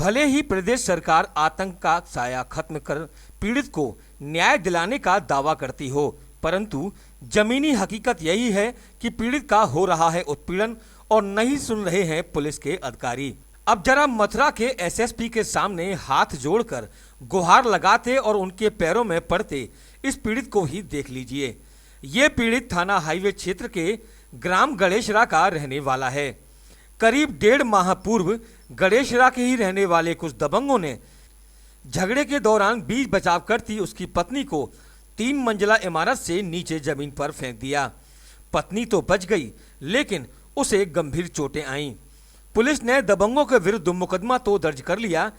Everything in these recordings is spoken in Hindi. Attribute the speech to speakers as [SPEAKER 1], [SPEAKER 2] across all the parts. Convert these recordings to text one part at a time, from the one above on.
[SPEAKER 1] भले ही प्रदेश सरकार आतंक का साया खत्म कर पीड़ित को न्याय दिलाने का दावा करती हो, परंतु जमीनी हकीकत यही है कि पीड़ित का हो रहा है उत्पीड़न और नहीं सुन रहे हैं पुलिस के अधिकारी। अब जरा मथुरा के एसएसपी के सामने हाथ जोड़कर गुहार लगाते और उनके पैरों में पड़ते इस पीड़ित को ही देख लीजिए। ये पीड़ित थाना हाईवे क्षेत्र के ग्राम गणेशरा का रहने वाला है। करीब 1.5 माह पूर्व गणेशरा के ही रहने वाले कुछ दबंगों ने झगड़े के दौरान बीच बचाव करती उसकी पत्नी को 3 मंजिला इमारत से नीचे जमीन पर फेंक दिया। पत्नी तो बच गई, लेकिन उसे गंभीर चोटें आईं। पुलिस ने दबंगों के विरुद्ध मुकदमा तो दर्ज कर लिया,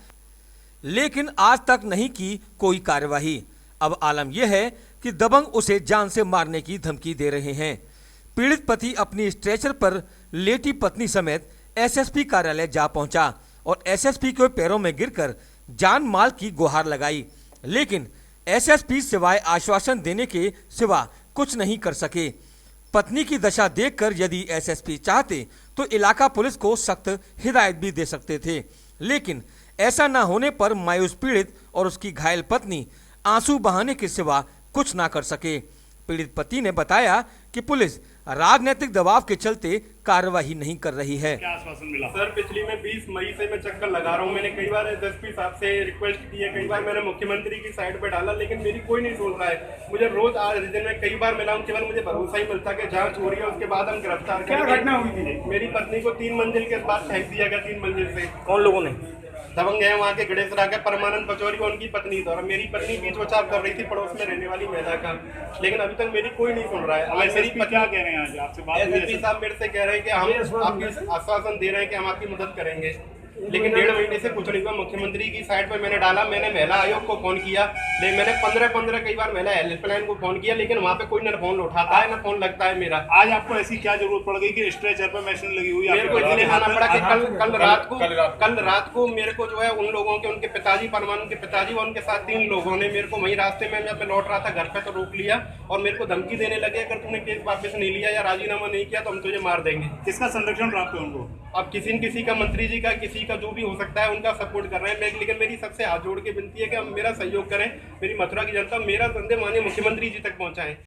[SPEAKER 1] लेकिन आज तक नहीं की कोई कार्यवाही। अब आलम यह है कि दबंग उसे जान से मारने की धमकी दे रहे हैं। पीड़ित पति अपनी स्ट्रेचर पर लेटी पत्नी समेत एसएसपी कार्यालय जा पहुंचा और एसएसपी के पैरों में गिरकर जान माल की गुहार लगाई, लेकिन एसएसपी सिवाय आश्वासन देने के सिवा कुछ नहीं कर सके। पत्नी की दशा देखकर यदि एसएसपी चाहते तो इलाका पुलिस को सख्त हिदायत भी दे सकते थे, लेकिन ऐसा न होने पर मायूस पीड़ित और उसकी घायल पत्नी आंसू बहाने के सिवा कुछ ना कर सके। पीड़ित पति ने बताया कि पुलिस राजनीतिक दबाव के चलते कार्रवाई नहीं कर रही है।
[SPEAKER 2] क्या आश्वासन मिला?
[SPEAKER 3] सर, पिछली में 20 मई से मैं चक्कर लगा रहा हूँ। मैंने कई बार एसएसपी साहब से रिक्वेस्ट की है, कई बार मैंने मुख्यमंत्री की साइड पे डाला, लेकिन मेरी कोई नहीं सुन रहा है। मुझे रोज आज दिन में कई बार मिला हूँ, केवल मुझे भरोसा ही मिलता कि जांच हो रही है, उसके बाद हम गिरफ्तार करेंगे।
[SPEAKER 2] क्या घटना हुई थी?
[SPEAKER 3] मेरी पत्नी को 3 मंजिल के बाद फेंक दिया गया। 3 मंजिल से
[SPEAKER 2] कौन लोगों ने?
[SPEAKER 3] दबंग है वहाँ के गणेशरा के परमानंद पचौरी, उनकी पत्नी थी और मेरी पत्नी बीच बचाव कर रही थी पड़ोस में रहने वाली महिला का, लेकिन अभी तक मेरी कोई नहीं सुन रहा है।
[SPEAKER 2] अब मेरी क्या कह रहे हैं? आज आपसे बात हुई?
[SPEAKER 3] एसएसपी साहब मेरे से कह रहे हैं कि हम आपकी आश्वासन दे रहे हैं कि हम आपकी मदद करेंगे, लेकिन 1.5 महीने से कुछ नहीं हुआ। मुख्यमंत्री की साइड पर मैंने डाला, मैंने महिला आयोग को फोन किया, लेकिन मैंने 15 कई बार महिला हेल्पलाइन को फोन किया, लेकिन वहाँ पे कोई न फोन उठाता है न फोन लगता है मेरा।
[SPEAKER 2] आज आपको ऐसी क्या जरूरत पड़ गई कि स्ट्रेचर पर मशीन लगी हुई?
[SPEAKER 3] मेरे को इसलिए आना पड़ा कि कल रात को मेरे को जो है उन लोगों के, उनके पिताजी, परमानंद के पिताजी और उनके साथ 3 लोगों ने मेरे को वहीं रास्ते में मैं लौट रहा था घर पे तो रोक लिया और मेरे को धमकी देने लगे, अगर तूने केस वापस नहीं लिया या राजीनामा नहीं किया तो हम तुझे मार देंगे।
[SPEAKER 2] किसका संरक्षण प्राप्त है उनको?
[SPEAKER 3] अब किसी न किसी का, मंत्री जी का, किसी का, जो भी हो सकता है उनका सपोर्ट कर रहे हैं। लेकिन मेरी सबसे हाथ जोड़ के विनती है कि हम मेरा सहयोग करें, मेरी मथुरा की जनता मेरा संदेश माननीय मुख्यमंत्री जी तक पहुंचाएं।